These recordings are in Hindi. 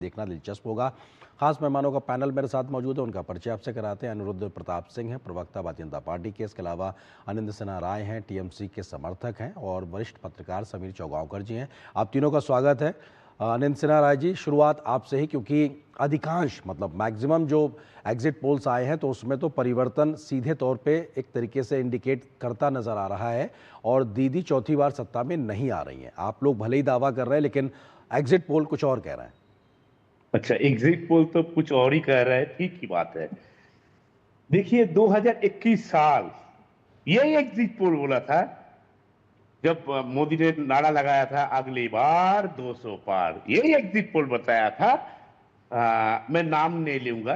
देखना दिलचस्प होगा। खास मेहमानों का पैनल मेरे साथ मौजूद है, उनका परिचय आपसे कराते हैं। अनिरुद्ध प्रताप सिंह हैं, प्रवक्ता भारतीय जनता पार्टी के। इसके अलावा आनंद सिन्हा राय हैं, टीएमसी के समर्थक हैं, और वरिष्ठ पत्रकार समीर चौगांवकर जी हैं। आप तीनों का स्वागत है। आनंद सिन्हा राय जी, शुरुआत आपसे ही, क्योंकि अधिकांश मैक्सिमम जो एग्जिट पोल्स आए हैं तो उसमें तो परिवर्तन सीधे तौर पे एक तरीके से इंडिकेट करता नजर आ रहा है, और दीदी चौथी बार सत्ता में नहीं आ रही हैं। आप लोग भले ही दावा कर रहे हैं, लेकिन एग्जिट पोल कुछ और कह रहे हैं। अच्छा, एग्जिट पोल तो कुछ और ही कह रहा है, ठीक ही बात है। देखिए 2021 साल यही एग्जिट पोल बोला था, जब मोदी ने नारा लगाया था अगली बार 200 पार, यही एग्जिट पोल बताया था। मैं नाम नहीं लूंगा,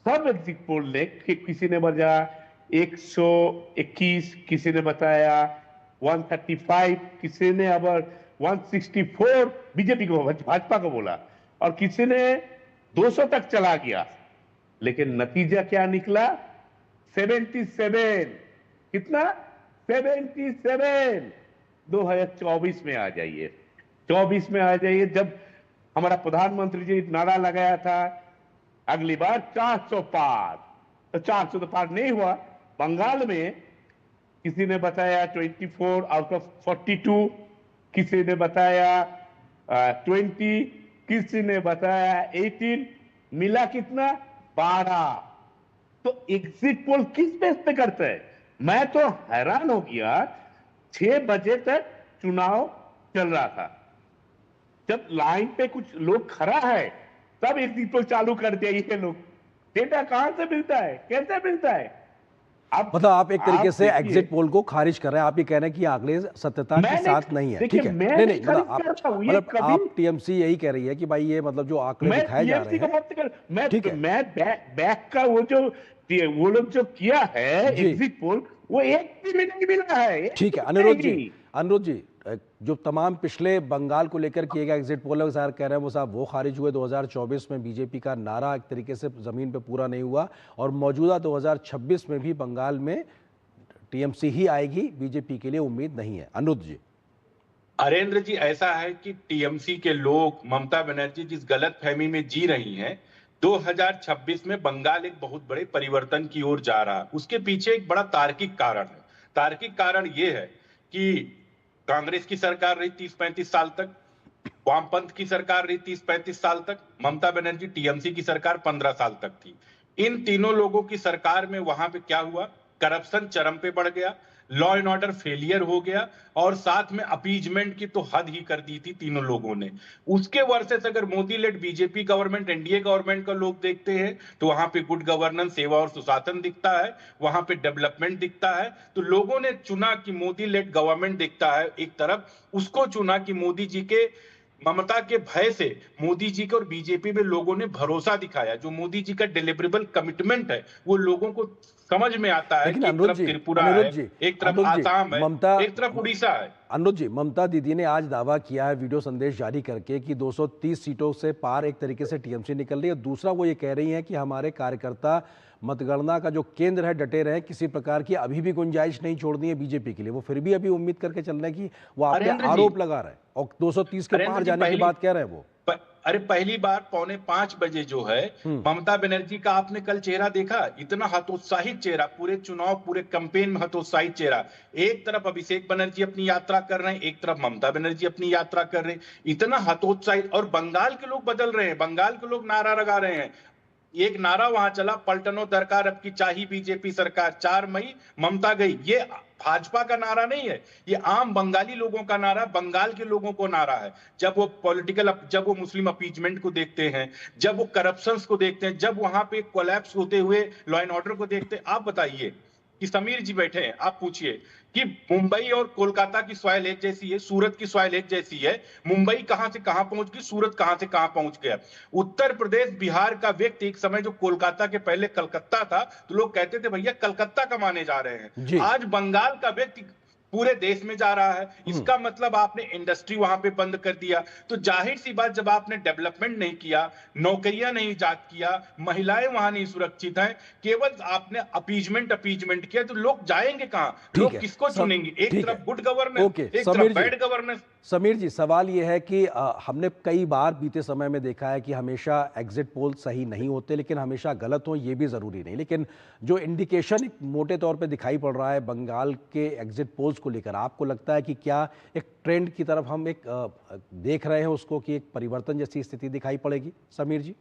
सब एग्जिट पोल ने, किसी ने बताया 121, किसी ने बताया 135, किसी ने अब 164 बीजेपी को, भाजपा को बोला, और किसी ने 200 तक चला गया। लेकिन नतीजा क्या निकला? 77। कितना? 77। 2024 में आ जाइए, 24 में आ जाइए, जब हमारा प्रधानमंत्री जी नारा लगाया था अगली बार 400 पार, तो 400 तो पार नहीं हुआ। बंगाल में किसी ने बताया 24 आउट ऑफ 42, किसी ने बताया 20, किसी ने बताया 18, मिला कितना? 12। तो एग्जिट पोल किस बेस पे करता है? मैं तो हैरान हो गया। 6 बजे तक चुनाव चल रहा था, जब लाइन पे कुछ लोग खड़ा है तब एग्जिट पोल चालू कर दिया ये लोग। डेटा कहां से मिलता है, कैसे मिलता है? अब आप एक तरीके से एग्जिट पोल को खारिज कर रहे हैं। आप ये कह रहे हैं कि आंकड़े सत्यता के साथ नहीं है। ठीक है, नहीं, आप टीएमसी यही कह रही है कि भाई ये जो आंकड़े दिखाए जा रहे हैं, ठीक है। मैं बैक का वो लोग जो किया है एग्जिट पोल, वो एक भी नहीं मिला है। ठीक है अनिरुद्ध जी, जो तमाम पिछले बंगाल को लेकर किए गए एग्जिट पोल सर कह रहे हैं वो खारिज हुए। 2024 में बीजेपी का नारा एक तरीके से जमीन पे पूरा नहीं हुआ, और मौजूदा 2026 में भी बंगाल में टीएमसी ही आएगी, बीजेपी के लिए उम्मीद नहीं है। अनिरुद्ध जी। अरेंद्र जी, ऐसा है कि टीएमसी के लोग, ममता बनर्जी जिस गलत फहमी में जी रही हैं, 2026 में बंगाल एक बहुत बड़े परिवर्तन की ओर जा रहा है। उसके पीछे एक बड़ा तार्किक कारण है। तार्किक कारण यह है कि कांग्रेस की सरकार रही 30-35 साल तक, वामपंथ की सरकार रही 30-35 साल तक, ममता बनर्जी टीएमसी की सरकार 15 साल तक थी। इन तीनों लोगों की सरकार में वहां पे क्या हुआ? करप्शन चरम पे बढ़ गया, लॉ एंड ऑर्डर फेलियर हो गया, और साथ में अपीजमेंट की तो हद ही कर दी थी तीनों लोगों ने। उसके वर्सेस अगर Modi led BJP government, NDA government का लोग देखते हैं तो वहां पे गुड गवर्नेंस, सेवा और सुशासन दिखता है, वहां पे डेवलपमेंट दिखता है। तो लोगों ने चुना कि मोदी लेड गवर्नमेंट दिखता है एक तरफ, उसको चुना कि मोदी जी के, ममता के भय से मोदी जी के और बीजेपी में लोगों ने भरोसा दिखाया। जो मोदी जी का डिलीवरेबल कमिटमेंट है वो लोगों को समझ में आता है कि एक तरफ त्रिपुरा है, एक तरफ आसाम है, एक तरफ उड़ीसा है। अनुज जी, ममता दीदी ने आज दावा किया है वीडियो संदेश जारी करके कि 230 सीटों से पार एक तरीके से टीएमसी निकल रही है। दूसरा वो ये कह रही हैं कि हमारे कार्यकर्ता मतगणना का जो केंद्र है डटे रहे, किसी प्रकार की अभी भी गुंजाइश नहीं छोड़नी है बीजेपी के लिए। वो फिर भी अभी उम्मीद करके चल रहे हैं कि वो आप पे आरोप लगा रहे हैं, और 230 के पार जाने की बात कह रहे हैं वो। अरे पहली बार 4:45 बजे जो है ममता बनर्जी का आपने कल चेहरा देखा? इतना हतोत्साहित चेहरा, पूरे चुनाव, पूरे कैंपेन में हतोत्साहित चेहरा। एक तरफ अभिषेक बनर्जी अपनी यात्रा कर रहे हैं, एक तरफ ममता बनर्जी अपनी यात्रा कर रहे हैं, इतना हतोत्साहित। और बंगाल के लोग बदल रहे हैं, बंगाल के लोग नारा लगा रहे हैं। एक नारा वहां चला, पलटनो दरकार अब की चाहिए बीजेपी सरकार, 4 मई ममता गई। ये भाजपा का नारा नहीं है, ये आम बंगाली लोगों का नारा, बंगाल के लोगों को नारा है। जब वो मुस्लिम अपीजमेंट को देखते हैं, जब वो करप्शंस को देखते हैं, जब वहां पे कोलैप्स होते हुए लॉ एंड ऑर्डर को देखते हैं। आप बताइए कि समीर जी बैठे हैं, आप पूछिए कि मुंबई और कोलकाता की सॉइल एक जैसी है, सूरत की सॉइल एक जैसी है। मुंबई कहां से कहां पहुंच गई, सूरत कहां से कहां पहुंच गया। उत्तर प्रदेश, बिहार का व्यक्ति एक समय जो कोलकाता के पहले कलकत्ता था, तो लोग कहते थे भैया कलकत्ता कमाने जा रहे हैं। आज बंगाल का व्यक्ति पूरे देश में जा रहा है। इसका मतलब आपने इंडस्ट्री वहां पे बंद कर दिया। तो जाहिर सी बात, जब आपने डेवलपमेंट नहीं किया, नौकरियां नहीं इजाद किया, महिलाएं वहां नहीं सुरक्षित हैं, केवल आपने अपीजमेंट किया, तो लोग जाएंगे कहां? लोग किसको चुनेंगे? एक तरफ गुड गवर्नेंस, एक तरफ बैड गवर्नेंस। समीर जी, सवाल ये है कि हमने कई बार बीते समय में देखा है कि हमेशा एग्जिट पोल सही नहीं होते, लेकिन हमेशा गलत हो ये भी ज़रूरी नहीं। लेकिन जो इंडिकेशन एक मोटे तौर पे दिखाई पड़ रहा है बंगाल के एग्जिट पोल्स को लेकर, आपको लगता है कि क्या एक ट्रेंड की तरफ हम एक देख रहे हैं उसको, कि एक परिवर्तन जैसी स्थिति दिखाई पड़ेगी? समीर जी।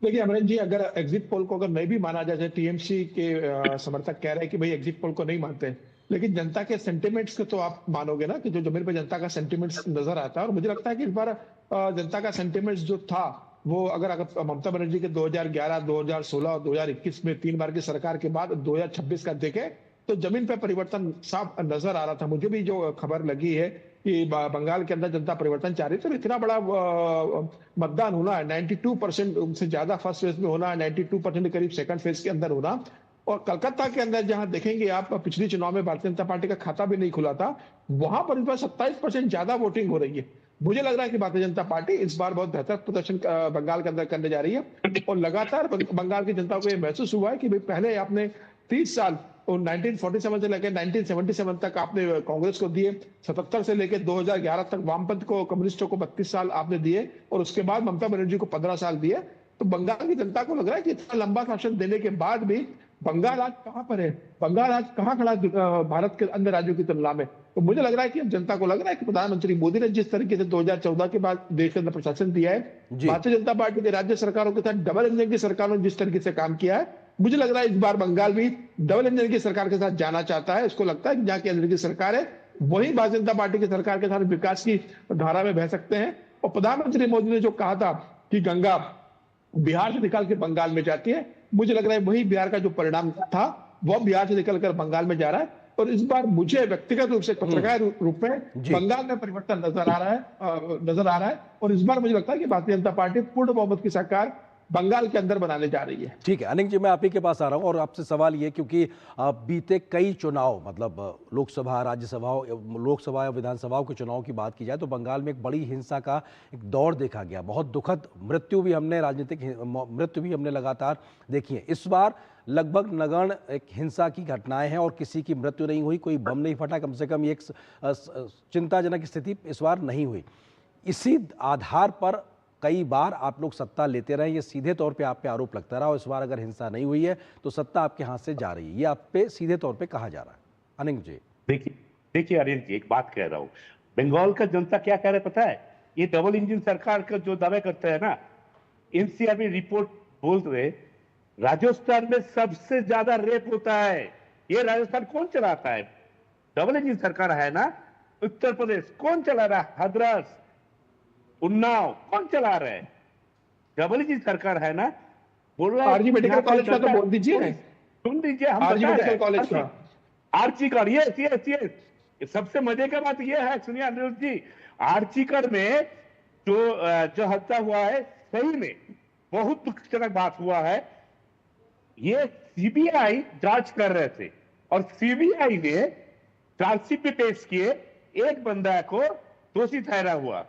देखिए अमरेंद्र जी, अगर एग्जिट पोल को अगर नहीं भी माना जाए, टीएमसी के समर्थक कह रहे हैं कि भाई एग्जिट पोल को नहीं मानते, लेकिन जनता के सेंटिमेंट्स को तो आप मानोगे ना, कि जो जमीन पर जनता का सेंटिमेंट्स नजर आता है। और मुझे लगता है कि इस बार जनता का सेंटिमेंट्स जो था वो, अगर ममता बनर्जी के 2011, 2016 और 2021 में 3 बार की सरकार के बाद 2026 का देखें तो जमीन पर परिवर्तन साफ नजर आ रहा था। मुझे भी जो खबर लगी है कि बंगाल के अंदर जनता परिवर्तन चाह रही थी, तो इतना बड़ा मतदान होना है, 92% से ज्यादा फर्स्ट फेज में होना है, 92% के करीब सेकंड फेज के अंदर होना। और कलकत्ता के अंदर जहां देखेंगे आप, पिछले चुनाव में भारतीय जनता पार्टी का खाता भी नहीं खुला था, वहां पर इस बार 27% ज्यादा वोटिंग हो रही है। मुझे लग रहा है कि भारतीय जनता पार्टी इस बार बहुत बेहतर प्रदर्शन बंगाल के अंदर करने जा रही है। और लगातार बंगाल की जनता को यह महसूस हुआ है कि भाई पहले आपने 30 साल और 1947 से लेकर 1977 तक आपने कांग्रेस को दिए, 77 से लेकर 2011 तक वामपंथ को, कम्युनिस्टों को 32 साल आपने दिए, और उसके बाद ममता बनर्जी को 15 साल दिए। तो बंगाल की जनता को लग रहा है कि इतना लंबा शासन देने के बाद भी बंगाल आज कहां पर है, बंगाल आज कहां खड़ा भारत के अन्य राज्यों की तुलना में। तो मुझे लग रहा है कि अब जनता को लग रहा है कि प्रधानमंत्री मोदी ने जिस तरीके से 2014 के बाद देश के अंदर प्रशासन दिया है, भारतीय जनता पार्टी के राज्य सरकारों के साथ डबल इंजन की सरकारों ने जिस तरीके से काम किया है, मुझे लग रहा है इस बार बंगाल भी डबल इंजन की सरकार के साथ जाना चाहता है। उसको लगता है कि जहां केंद्र की सरकार है वही भारतीय जनता पार्टी की सरकार के साथ विकास की धारा में बह सकते हैं। और प्रधानमंत्री मोदी ने जो कहा था कि गंगा बिहार से निकल के बंगाल में जाती है, मुझे लग रहा है वही बिहार का जो परिणाम था वह बिहार से निकलकर बंगाल में जा रहा है। और इस बार मुझे व्यक्तिगत रूप से, पत्रकार रूप में, बंगाल में परिवर्तन नजर आ रहा है। और इस बार मुझे लगता है कि भारतीय जनता पार्टी पूर्ण बहुमत की सरकार बंगाल के अंदर बनाने जा रही है। ठीक है अनिल जी, मैं आप ही के पास आ रहा हूं और आपसे सवाल ये, क्योंकि बीते कई चुनाव, मतलब लोकसभा, राज्यसभा, लोकसभा या विधानसभाओं के चुनाव की बात की जाए तो बंगाल में एक बड़ी हिंसा का एक दौर देखा गया। बहुत दुखद मृत्यु भी हमने, राजनीतिक मृत्यु भी हमने लगातार देखी है। इस बार लगभग नगण्य एक हिंसा की घटनाएं हैं और किसी की मृत्यु नहीं हुई, कोई बम नहीं फटा, कम से कम ये एक चिंताजनक स्थिति इस बार नहीं हुई। इसी आधार पर कई बार आप लोग सत्ता लेते रहे, ये सीधे तौर पे आप पे आरोप लगता रहा, और इस बार अगर हिंसा नहीं हुई है तो सत्ता आपके हाथ से जा रही है, ये आप पे सीधे तौर पे कहा जा रहा है। अनिल जी। देखिए अनिल जी, एक बात कह रहा हूं, बंगाल का जनता क्या कह रहा है पता है? ये डबल इंजन सरकार का जो दावे करते हैं ना, एनसीआर रिपोर्ट बोल रहे राजस्थान में सबसे ज्यादा रेप होता है। ये राजस्थान कौन चलाता है? डबल इंजन सरकार है ना। उत्तर प्रदेश कौन चला रहा है? हाथरस, उन्नाव कौन चला रहा है? डबल इंजन सरकार है ना। बोल रहा है आरजी मेडिकल कॉलेज का तो बोल दीजिए। सुन दीजिए, हम आरजी मेडिकल कॉलेज का, आरजी कर, ये सबसे मजे का बात ये है, सुनिए अनिरुद्ध जी, आर्चिकर में जो हत्या हुआ है, सही में बहुत दुखजनक बात हुआ है। ये सीबीआई जांच कर रहे थे और सीबीआई ने चार्जशीट में पेश किए, एक बंदा को दोषी ठहरा हुआ,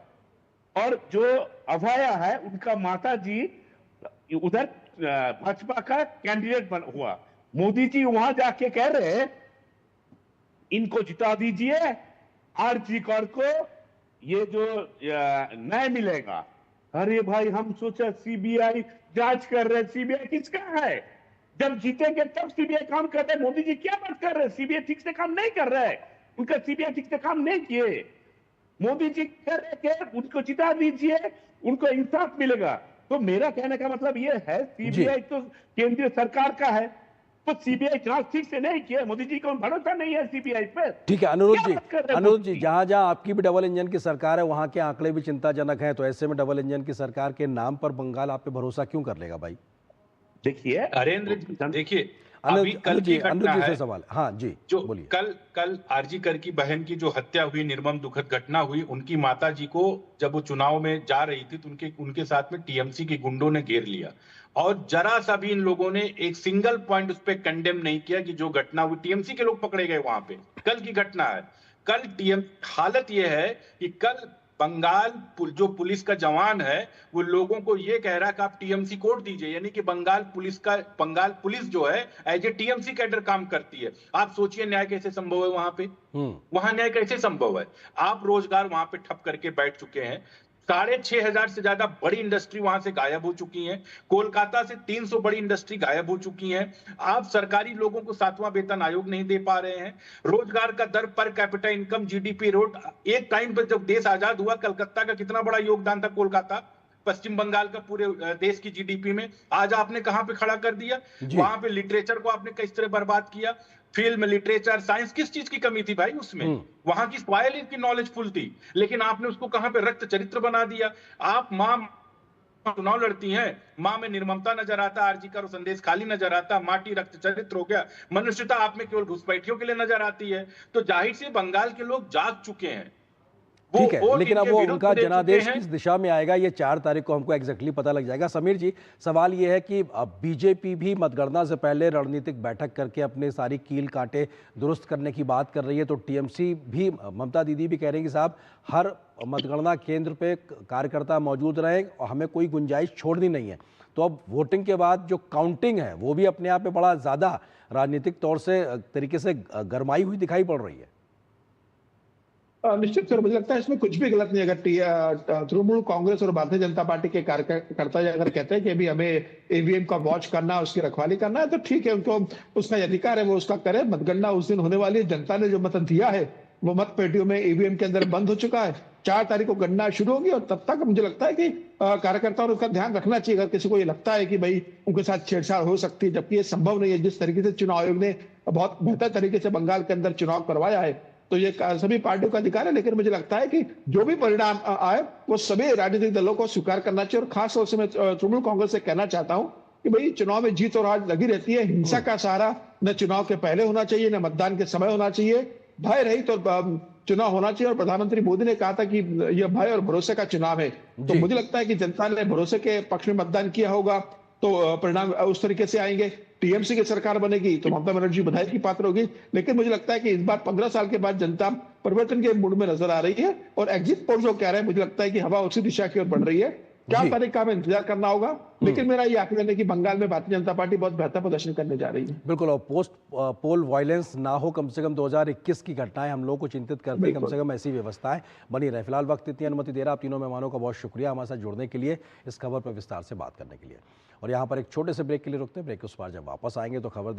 और जो अभया है उनका माता जी उधर भाजपा का कैंडिडेट हुआ। मोदी जी वहां जाके कह रहे इनको जिता दीजिए, आरजी कर को ये जो न्याय मिलेगा। अरे भाई, हम सोचा सीबीआई जांच कर रहे, सीबीआई किसका है? जब जीतेंगे तब सीबीआई काम कर रहे। मोदी जी क्या बात कर रहे? सीबीआई ठीक से काम नहीं कर रहा है, उनका सीबीआई ठीक से काम नहीं किए। मोदी जी कह रहे कि उनको जिता दीजिए, उनको इंसाफ मिलेगा। तो मेरा कहने का मतलब ये है, सीबीआई तो केंद्रीय सरकार का है, तो सीबीआई जांच ठीक से नहीं किया। मोदी जी को भरोसा नहीं है सीबीआई पर। ठीक है अनुरोध जी, जहां जहां आपकी भी डबल इंजन की सरकार है वहां के आंकड़े भी चिंताजनक हैं, तो ऐसे में डबल इंजन की सरकार के नाम पर बंगाल आप पे भरोसा क्यों कर लेगा भाई? देखिए हरेंद्र जी, देखिए अभी कल की घटना है, सवाल, हाँ जी, जो बोलिए। कल आरजी कर की बहन की जो हत्या हुई, निर्मम दुखद घटना हुई, उनकी माता जी को जब वो चुनाव में जा रही थी तो उनके साथ में टीएमसी के गुंडों ने घेर लिया, और जरा सा भी इन लोगों ने एक सिंगल पॉइंट उस पर कंडेम नहीं किया कि जो घटना हुई, टीएमसी के लोग पकड़े गए वहां पे। कल की घटना है, कल हालत यह है कि कल जो पुलिस का जवान है वो लोगों को ये कह रहा है कि आप टीएमसी कोड दीजिए, यानी कि बंगाल पुलिस जो है एज ए टीएमसी कैडर काम करती है। आप सोचिए न्याय कैसे संभव है वहां पे? वहां न्याय कैसे संभव है? आप रोजगार वहां पे ठप करके बैठ चुके हैं। 6,500 से ज्यादा बड़ी इंडस्ट्री वहां से गायब हो चुकी हैं। कोलकाता से 300 बड़ी इंडस्ट्री गायब हो चुकी हैं। आप सरकारी लोगों को 7वां वेतन आयोग नहीं दे पा रहे हैं। रोजगार का दर पर कैपिटा इनकम जीडीपी रोड, एक टाइम पर जब देश आजाद हुआ कलकत्ता का कितना बड़ा योगदान था, कोलकाता पश्चिम बंगाल का पूरे देश की जीडीपी में। आज आपने कहां पे खड़ा कर दिया? वहां पे लिटरेचर को आपने किस तरह बर्बाद किया। फिल्म, लिटरेचर, साइंस, किस चीज की कमी थी भाई उसमें? वहां की सॉइल की नॉलेजफुल थी, लेकिन आपने उसको कहां पे रक्त चरित्र बना दिया। आप मां चुनाव लड़ती हैं, मां में निर्ममता नजर आता, आरजी का संदेश खाली नजर आता, माटी रक्त चरित्र हो गया, मनुष्यता आप में केवल घुसपैठियों के लिए नजर आती है। तो जाहिर से बंगाल के लोग जाग चुके हैं। ठीक है, लेकिन अब वो उनका जनादेश किस दिशा में आएगा ये 4 तारीख को हमको एग्जैक्टली पता लग जाएगा। समीर जी, सवाल ये है कि अब बीजेपी भी मतगणना से पहले रणनीतिक बैठक करके अपने सारी कील कांटे दुरुस्त करने की बात कर रही है, तो टीएमसी भी, ममता दीदी भी कह रही हैं कि साहब हर मतगणना केंद्र पे कार्यकर्ता मौजूद रहे और हमें कोई गुंजाइश छोड़नी नहीं है। तो अब वोटिंग के बाद जो काउंटिंग है वो भी अपने आप में बड़ा ज़्यादा राजनीतिक तौर से तरीके से गरमाई हुई दिखाई पड़ रही है। निश्चित तौर मुझे लगता है इसमें कुछ भी गलत नहीं। अगर तृणमूल कांग्रेस और भारतीय जनता पार्टी के कार्यकर्ता अगर कहते हैं कि अभी हमें ईवीएम का वॉच करना, उसकी रखवाली करना है, तो ठीक है, उनको उसका अधिकार है, वो उसका करे। मतगणना उस दिन होने वाली है। जनता ने जो मत दिया है वो मत पेटियों में ईवीएम के अंदर बंद हो चुका है। 4 तारीख को गणना शुरू होगी और तब तक मुझे लगता है कि कार्यकर्ताओं ने उसका ध्यान रखना चाहिए। अगर किसी को ये लगता है कि भाई उनके साथ छेड़छाड़ हो सकती है, जबकि ये संभव नहीं है। जिस तरीके से चुनाव आयोग ने बहुत बेहतर तरीके से बंगाल के अंदर चुनाव करवाया है, तो ये सभी पार्टियों का अधिकार है। लेकिन मुझे लगता है कि जो भी परिणाम आए वो सभी राजनीतिक दलों को स्वीकार करना चाहिए। और खास तौर से मैं तृणमूल कांग्रेस से कहना चाहता हूं कि भाई चुनाव में जीत और हार लगी रहती है। हिंसा का सहारा न चुनाव के पहले होना चाहिए, न मतदान के समय होना चाहिए। भय रहित और चुनाव होना चाहिए। और प्रधानमंत्री मोदी ने कहा था कि यह भय और भरोसे का चुनाव है। तो मुझे लगता है कि जनता ने भरोसे के पक्ष में मतदान किया होगा, तो परिणाम उस तरीके से आएंगे। टीएमसी की सरकार बनेगी तो ममता बनर्जी बधाई की पात्र होगी। लेकिन मुझे लगता है कि इस बार 15 साल के बाद जनता परिवर्तन के मूड में नजर आ रही है। और एग्जिट पोल जो कह रहे हैं, मुझे लगता है कि हवा उसी दिशा की ओर बढ़ रही है। 4 तारीख का हमें इंतजार करना होगा। लेकिन मेरा ये आकलन है कि बंगाल में भारतीय जनता पार्टी बहुत बेहतर प्रदर्शन करने जा रही है। बिल्कुल, और पोस्ट पोल वायलेंस ना हो, कम से कम 2021 की घटनाएं हम लोग को चिंतित करती है, कम से कम ऐसी व्यवस्थाएं बनी रहे। फिलहाल वक्त इतनी अनुमति दे रहा, आप तीनों मेहमानों का बहुत शुक्रिया हमारे साथ जुड़ने के लिए, इस खबर पर विस्तार से बात करने के लिए। और यहाँ पर एक छोटे से ब्रेक के लिए रुकते हैं। ब्रेक के उस पार जब वापस आएंगे तो खबर